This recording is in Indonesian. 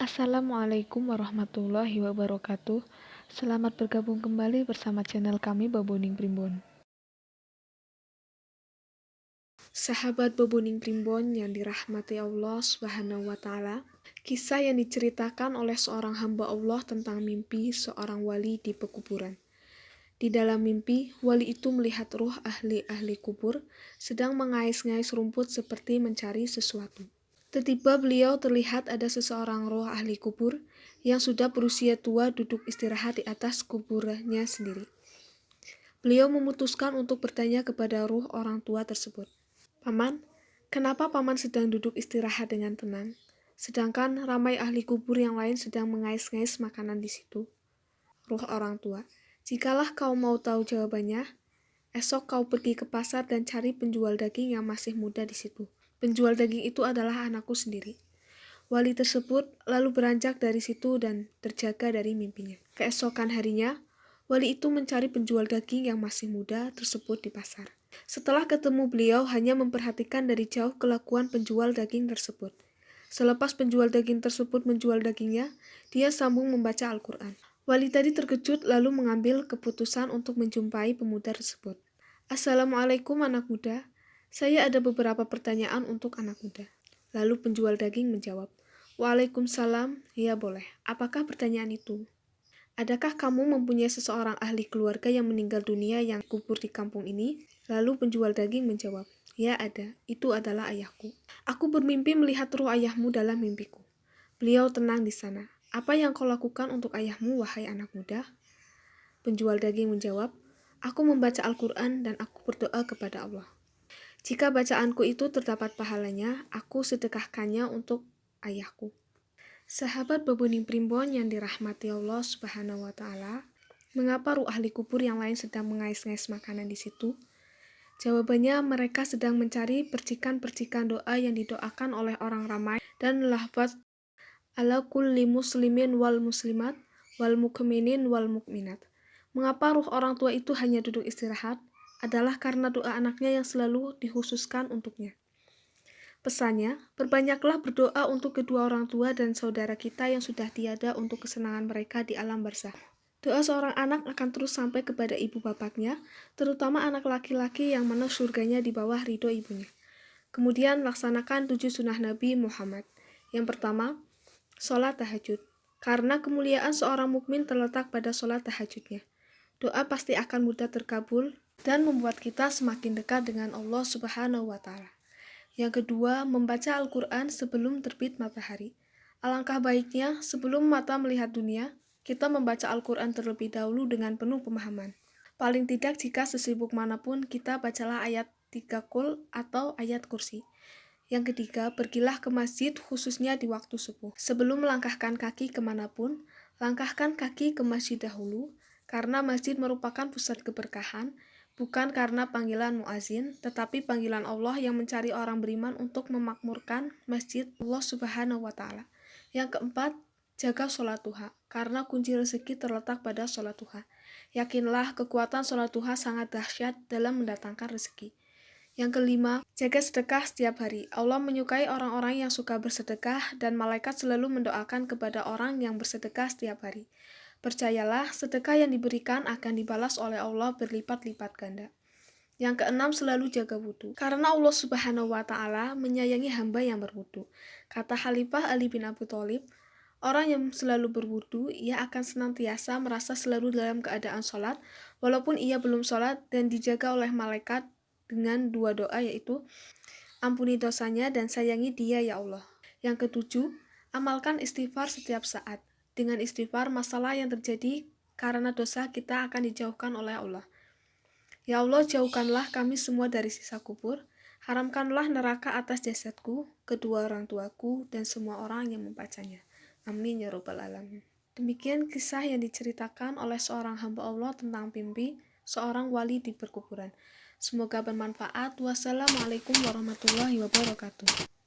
Assalamualaikum warahmatullahi wabarakatuh. Selamat bergabung kembali bersama channel kami Baboning Primbon. Sahabat Baboning Primbon yang dirahmati Allah Subhanahu wa taala, kisah yang diceritakan oleh seorang hamba Allah tentang mimpi seorang wali di pekuburan. Di dalam mimpi, wali itu melihat ruh ahli-ahli kubur sedang mengais-ngais rumput seperti mencari sesuatu. Tiba-tiba beliau terlihat ada seseorang roh ahli kubur yang sudah berusia tua duduk istirahat di atas kuburnya sendiri. Beliau memutuskan untuk bertanya kepada ruh orang tua tersebut. "Paman, kenapa paman sedang duduk istirahat dengan tenang, sedangkan ramai ahli kubur yang lain sedang mengais-ngais makanan di situ?" Ruh orang tua, "Jikalah kau mau tahu jawabannya, esok kau pergi ke pasar dan cari penjual daging yang masih muda di situ. Penjual daging itu adalah anakku sendiri." Wali tersebut lalu beranjak dari situ dan terjaga dari mimpinya. Keesokan harinya, wali itu mencari penjual daging yang masih muda tersebut di pasar. Setelah ketemu, beliau hanya memperhatikan dari jauh kelakuan penjual daging tersebut. Selepas penjual daging tersebut menjual dagingnya, dia sambung membaca Al-Quran. Wali tadi terkejut lalu mengambil keputusan untuk menjumpai pemuda tersebut. "Assalamualaikum anak muda, saya ada beberapa pertanyaan untuk anak muda." Lalu penjual daging menjawab, "Waalaikumsalam, ya boleh. Apakah pertanyaan itu?" "Adakah kamu mempunyai seseorang ahli keluarga yang meninggal dunia yang kubur di kampung ini?" Lalu penjual daging menjawab, "Ya ada, itu adalah ayahku. Aku bermimpi melihat ruh ayahmu dalam mimpiku. Beliau tenang di sana. Apa yang kau lakukan untuk ayahmu, wahai anak muda?" Penjual daging menjawab, "Aku membaca Al-Quran dan aku berdoa kepada Allah. Jika bacaanku itu terdapat pahalanya, aku sedekahkannya untuk ayahku." Sahabat Baboning Primbon yang dirahmati Allah Subhanahu wa taala, mengapa ruh ahli kubur yang lain sedang mengais-ngais makanan di situ? Jawabannya, mereka sedang mencari percikan-percikan doa yang didoakan oleh orang ramai dan lafaz ala kulli muslimin wal muslimat wal mukminin wal mukminat. Mengapa ruh orang tua itu hanya duduk istirahat? Adalah karena doa anaknya yang selalu dikhususkan untuknya. Pesannya, perbanyaklah berdoa untuk kedua orang tua dan saudara kita yang sudah tiada untuk kesenangan mereka di alam barzakh. Doa seorang anak akan terus sampai kepada ibu bapaknya, terutama anak laki-laki yang mana surganya di bawah ridho ibunya. Kemudian laksanakan 7 sunnah Nabi Muhammad. Yang pertama, sholat tahajud. Karena kemuliaan seorang mukmin terletak pada sholat tahajudnya. Doa pasti akan mudah terkabul dan membuat kita semakin dekat dengan Allah Subhanahu wa taala. Yang kedua, membaca Al-Quran sebelum terbit matahari. Alangkah baiknya sebelum mata melihat dunia, kita membaca Al-Quran terlebih dahulu dengan penuh pemahaman. Paling tidak jika sesibuk manapun, kita bacalah ayat 3 Qul atau ayat kursi. Yang ketiga, pergilah ke masjid khususnya di waktu subuh. Sebelum melangkahkan kaki kemanapun, langkahkan kaki ke masjid dahulu, karena masjid merupakan pusat keberkahan, bukan karena panggilan muazin, tetapi panggilan Allah yang mencari orang beriman untuk memakmurkan masjid Allah Subhanahu wa taala. Yang keempat, jaga sholat duha, karena kunci rezeki terletak pada sholat duha. Yakinlah kekuatan sholat duha sangat dahsyat dalam mendatangkan rezeki. Yang kelima, jaga sedekah setiap hari. Allah menyukai orang-orang yang suka bersedekah dan malaikat selalu mendoakan kepada orang yang bersedekah setiap hari. Percayalah, sedekah yang diberikan akan dibalas oleh Allah berlipat-lipat ganda. Yang keenam, selalu jaga wudu. Karena Allah Subhanahu wa taala menyayangi hamba yang berwudu. Kata Khalifah Ali bin Abi Thalib, orang yang selalu berwudu, ia akan senantiasa merasa selalu dalam keadaan sholat, walaupun ia belum sholat, dan dijaga oleh malaikat dengan 2 doa, yaitu ampuni dosanya dan sayangi dia ya Allah. Yang ketujuh, amalkan istighfar setiap saat. Dengan istighfar, masalah yang terjadi karena dosa kita akan dijauhkan oleh Allah. Ya Allah, jauhkanlah kami semua dari siksa kubur, haramkanlah neraka atas jasadku, kedua orang tuaku, dan semua orang yang membacanya. Amin ya rabbal alamin. Demikian kisah yang diceritakan oleh seorang hamba Allah tentang mimpi seorang wali di perkuburan. Semoga bermanfaat. Wassalamualaikum warahmatullahi wabarakatuh.